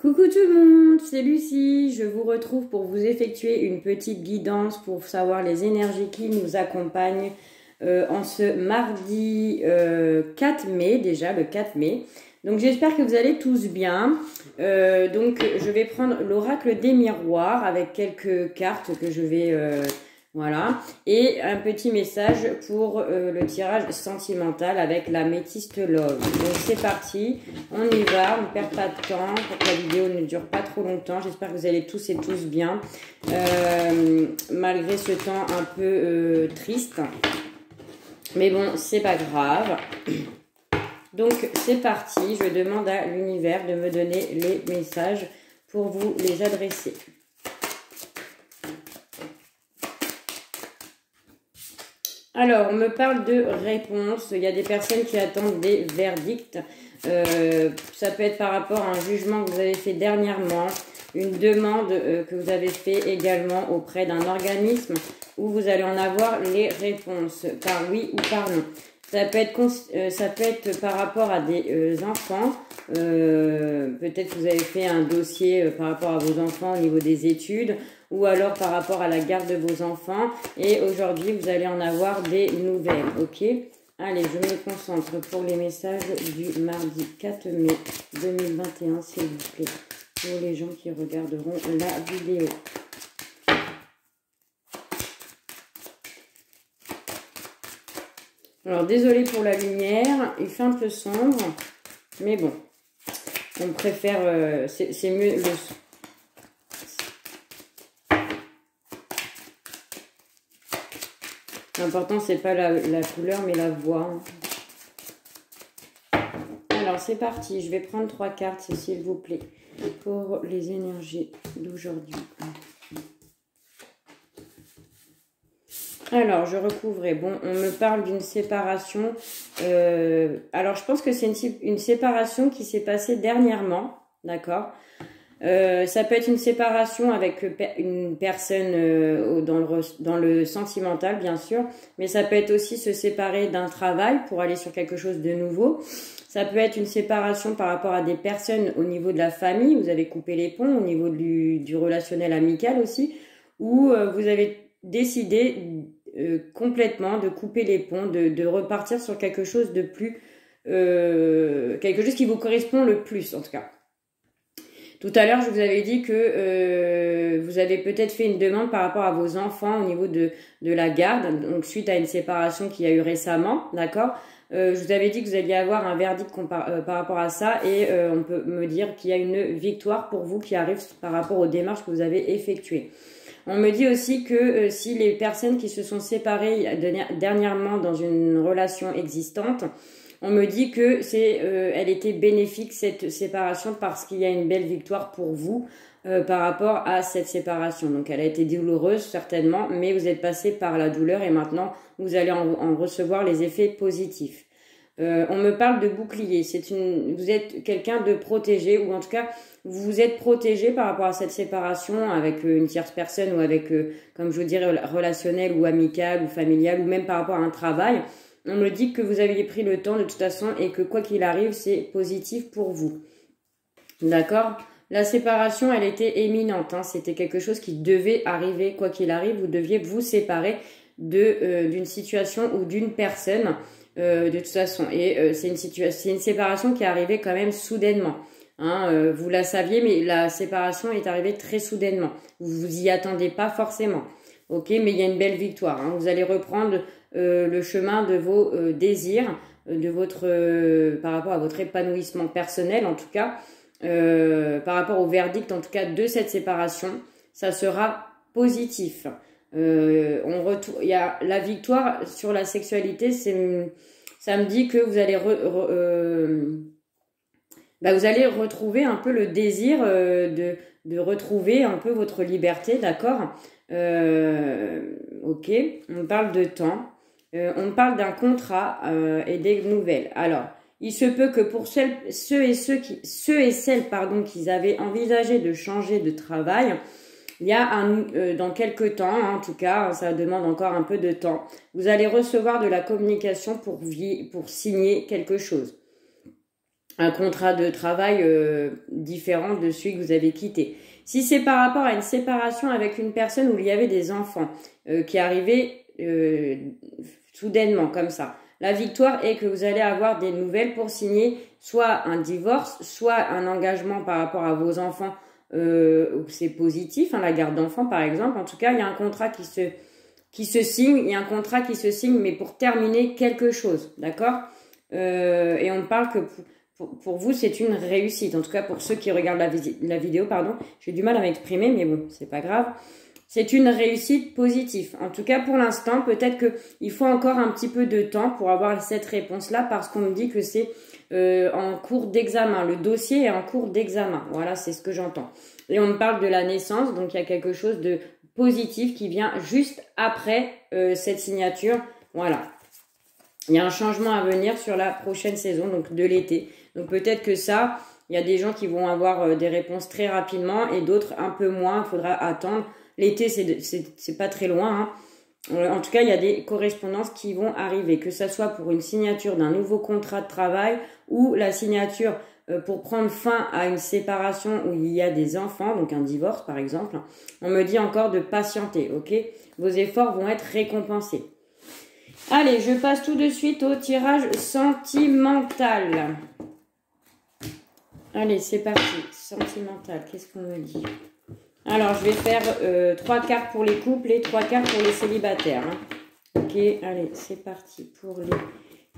Coucou tout le monde, c'est Lucie. Je vous retrouve pour vous effectuer une petite guidance pour savoir les énergies qui nous accompagnent en ce mardi 4 mai, déjà le 4 mai. Donc j'espère que vous allez tous bien. Donc je vais prendre l'oracle des miroirs avec quelques cartes que je vais... voilà, et un petit message pour le tirage sentimental avec la métiste love. Donc c'est parti, on y va, on ne perd pas de temps pour que la vidéo ne dure pas trop longtemps. J'espère que vous allez tous et tous bien, malgré ce temps un peu triste. Mais bon, c'est pas grave. Donc c'est parti, je demande à l'univers de me donner les messages pour vous les adresser. Alors, on me parle de réponse. Il y a des personnes qui attendent des verdicts. Ça peut être par rapport à un jugement que vous avez fait dernièrement, une demande que vous avez fait également auprès d'un organisme où vous allez en avoir les réponses par oui ou par non. Ça peut être par rapport à des enfants. Peut-être que vous avez fait un dossier par rapport à vos enfants au niveau des études ou alors par rapport à la garde de vos enfants. Et aujourd'hui, vous allez en avoir des nouvelles, ok? Allez, je me concentre pour les messages du mardi 4 mai 2021, s'il vous plaît, pour les gens qui regarderont la vidéo. Alors, désolé pour la lumière, il fait un peu sombre, mais bon, on préfère, c'est mieux le... L'important, c'est pas la couleur, mais la voix. Alors, c'est parti. Je vais prendre 3 cartes, s'il vous plaît, pour les énergies d'aujourd'hui. Alors, je recouvrais. Bon, on me parle d'une séparation. Alors, je pense que c'est une séparation qui s'est passée dernièrement. D'accord ? Ça peut être une séparation avec une personne dans le sentimental, bien sûr, mais ça peut être aussi se séparer d'un travail pour aller sur quelque chose de nouveau. Ça peut être une séparation par rapport à des personnes au niveau de la famille, vous avez coupé les ponts, au niveau du relationnel amical aussi, où vous avez décidé complètement de couper les ponts, de repartir sur quelque chose de plus... quelque chose qui vous correspond le plus, en tout cas. Tout à l'heure, je vous avais dit que vous avez peut-être fait une demande par rapport à vos enfants au niveau de la garde, donc suite à une séparation qu'il y a eu récemment, d'accord. Je vous avais dit que vous alliez avoir un verdict par rapport à ça et on peut me dire qu'il y a une victoire pour vous qui arrive par rapport aux démarches que vous avez effectuées. On me dit aussi que si les personnes qui se sont séparées dernièrement dans une relation existante, on me dit que elle était bénéfique cette séparation parce qu'il y a une belle victoire pour vous par rapport à cette séparation. Donc elle a été douloureuse certainement, mais vous êtes passé par la douleur et maintenant vous allez en recevoir les effets positifs. On me parle de bouclier. Vous êtes quelqu'un de protégé ou en tout cas vous vous êtes protégé par rapport à cette séparation avec une tierce personne ou avec, comme je vous dirais, relationnel ou amical ou familial ou même par rapport à un travail. On me dit que vous aviez pris le temps de toute façon et que quoi qu'il arrive, c'est positif pour vous. D'accord ? La séparation, elle était éminente. Hein. C'était quelque chose qui devait arriver. Quoi qu'il arrive, vous deviez vous séparer d'une situation ou d'une personne de toute façon. Et c'est une séparation qui est arrivée quand même soudainement. Hein, vous la saviez, mais la séparation est arrivée très soudainement. Vous vous y attendez pas forcément. Ok, mais il y a une belle victoire. Hein. Vous allez reprendre le chemin de vos désirs, par rapport à votre épanouissement personnel, en tout cas, par rapport au verdict, en tout cas, de cette séparation, ça sera positif. Il y a la victoire sur la sexualité, ça me dit que vous allez vous allez retrouver un peu le désir de retrouver un peu votre liberté, d'accord ? Ok, on parle de temps, on parle d'un contrat et des nouvelles. Alors, il se peut que pour ceux et celles qui avaient envisagé de changer de travail, il y a dans quelques temps, hein, en tout cas, ça demande encore un peu de temps, vous allez recevoir de la communication pour signer quelque chose. un contrat de travail différent de celui que vous avez quitté. Si c'est par rapport à une séparation avec une personne où il y avait des enfants qui arrivaient soudainement comme ça, la victoire est que vous allez avoir des nouvelles pour signer soit un divorce, soit un engagement par rapport à vos enfants. C'est positif, hein, la garde d'enfants par exemple. En tout cas, il y a un contrat qui se signe, il y a un contrat qui se signe, mais pour terminer quelque chose, d'accord et on parle que pour vous, c'est une réussite. En tout cas, pour ceux qui regardent la vidéo, pardon, j'ai du mal à m'exprimer, mais bon, c'est pas grave. C'est une réussite positive. En tout cas, pour l'instant, peut-être qu'il faut encore un petit peu de temps pour avoir cette réponse-là, parce qu'on me dit que c'est en cours d'examen. Le dossier est en cours d'examen. Voilà, c'est ce que j'entends. Et on me parle de la naissance, donc il y a quelque chose de positif qui vient juste après cette signature. Voilà. Il y a un changement à venir sur la prochaine saison, donc de l'été. Donc peut-être que ça, il y a des gens qui vont avoir des réponses très rapidement et d'autres un peu moins. Il faudra attendre. L'été, c'est pas très loin. Hein. En tout cas, il y a des correspondances qui vont arriver, que ça soit pour une signature d'un nouveau contrat de travail ou la signature pour prendre fin à une séparation où il y a des enfants, donc un divorce par exemple. On me dit encore de patienter, ok? Vos efforts vont être récompensés. Allez, je passe tout de suite au tirage sentimental. Allez, c'est parti. Sentimental, qu'est-ce qu'on me dit? Alors, je vais faire 3 cartes pour les couples et 3 cartes pour les célibataires. Hein. Ok, allez, c'est parti pour les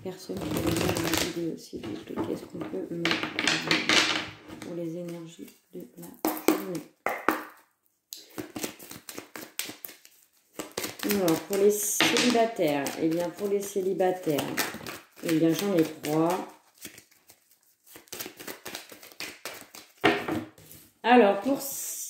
personnes qui regardent la vidéo, s'il vous plaît. Qu'est-ce qu'on peut mettre pour les énergies de la journée? Alors, pour les célibataires, eh bien, pour les célibataires, eh bien, j'en ai 3. Alors, pour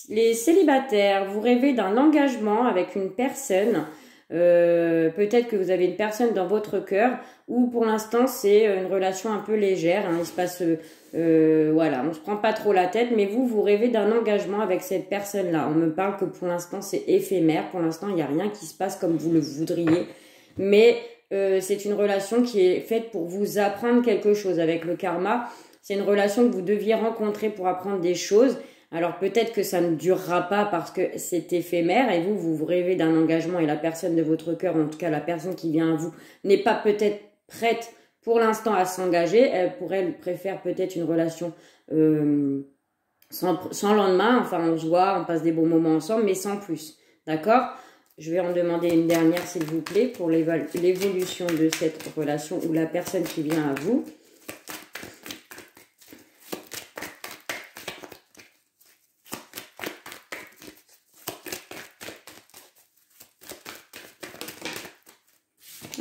les célibataires, vous rêvez d'un engagement avec une personne. Peut-être que vous avez une personne dans votre cœur ou pour l'instant, c'est une relation un peu légère. Hein, il se passe, voilà, on se prend pas trop la tête, mais vous rêvez d'un engagement avec cette personne-là. On me parle que pour l'instant, c'est éphémère. Pour l'instant, il n'y a rien qui se passe comme vous le voudriez. Mais c'est une relation qui est faite pour vous apprendre quelque chose. Avec le karma, c'est une relation que vous deviez rencontrer pour apprendre des choses. Alors peut-être que ça ne durera pas parce que c'est éphémère et vous rêvez d'un engagement et la personne de votre cœur, en tout cas la personne qui vient à vous, n'est pas peut-être prête pour l'instant à s'engager. Elle préfère peut-être une relation sans lendemain. Enfin, on se voit, on passe des bons moments ensemble, mais sans plus. D'accord ? Je vais en demander une dernière, s'il vous plaît, pour l'évolution de cette relation ou la personne qui vient à vous.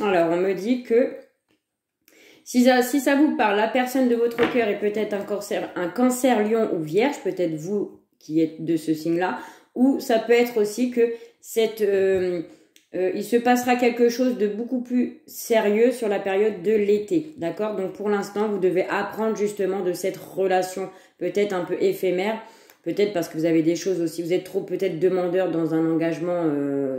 Alors, on me dit que si ça vous parle, la personne de votre cœur est peut-être un cancer, lion ou vierge, peut-être vous qui êtes de ce signe-là, ou ça peut être aussi que il se passera quelque chose de beaucoup plus sérieux sur la période de l'été, d'accord? Donc pour l'instant, vous devez apprendre justement de cette relation peut-être un peu éphémère, peut-être parce que vous avez des choses aussi, vous êtes trop peut-être demandeur dans un engagement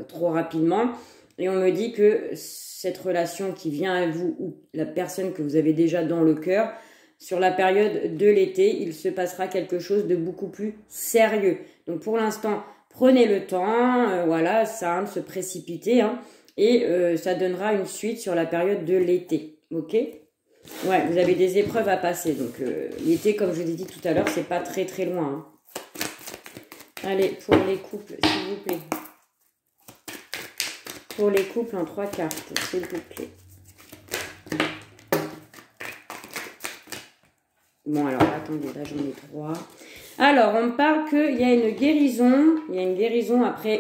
trop rapidement, et on me dit que cette relation qui vient à vous ou la personne que vous avez déjà dans le cœur, sur la période de l'été, il se passera quelque chose de beaucoup plus sérieux. Donc pour l'instant, prenez le temps, voilà, ça de se précipiter, hein, et ça donnera une suite sur la période de l'été, ok? Ouais, vous avez des épreuves à passer, donc l'été, comme je vous ai dit tout à l'heure, c'est pas très très loin. Hein. Allez, pour les couples, s'il vous plaît. Pour les couples en 3 cartes, s'il vous plaît. Bon, alors, attendez, là, j'en ai 3. Alors, on me parle qu'il y a une guérison. Il y a une guérison après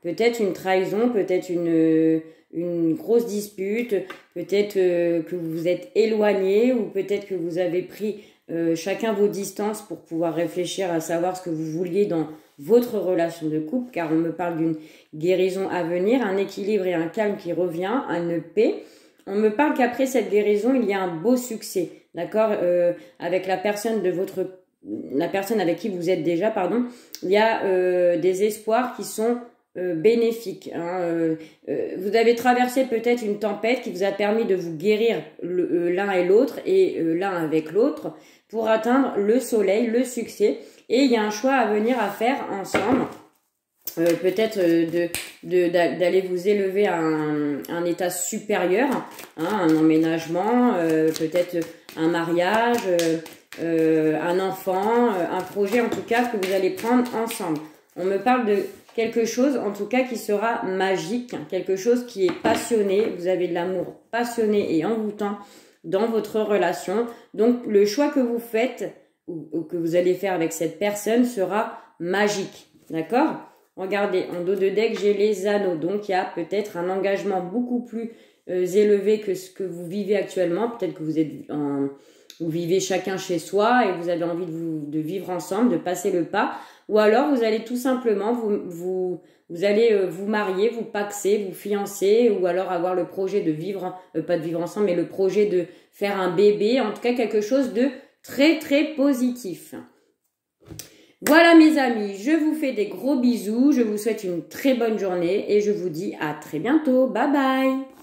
peut-être une trahison, peut-être une grosse dispute, peut-être que vous vous êtes éloignés ou peut-être que vous avez pris chacun vos distances pour pouvoir réfléchir à savoir ce que vous vouliez dans votre relation de couple, car on me parle d'une guérison à venir, un équilibre et un calme qui revient, une paix. On me parle qu'après cette guérison, il y a un beau succès, d'accord, avec la personne avec qui vous êtes déjà, pardon. Il y a des espoirs qui sont bénéfique. Hein. Vous avez traversé peut-être une tempête qui vous a permis de vous guérir l'un et l'autre et l'un avec l'autre pour atteindre le soleil, le succès. Et il y a un choix à venir à faire ensemble. Peut-être d'aller vous élever à un état supérieur, hein, un emménagement, peut-être un mariage, un enfant, un projet en tout cas que vous allez prendre ensemble. On me parle de quelque chose en tout cas qui sera magique, quelque chose qui est passionné, vous avez de l'amour passionné et envoûtant dans votre relation. Donc le choix que vous faites ou que vous allez faire avec cette personne sera magique, d'accord ? Regardez, en dos de deck, j'ai les anneaux. Donc, il y a peut-être un engagement beaucoup plus élevé que ce que vous vivez actuellement. Peut-être que vous vivez chacun chez soi et vous avez envie de vivre ensemble, de passer le pas. Ou alors, vous allez tout simplement vous allez vous marier, vous paxer, vous fiancer ou alors avoir le projet de vivre, pas de vivre ensemble, mais le projet de faire un bébé. En tout cas, quelque chose de très, très positif. Voilà mes amis, je vous fais des gros bisous, je vous souhaite une très bonne journée et je vous dis à très bientôt. Bye bye!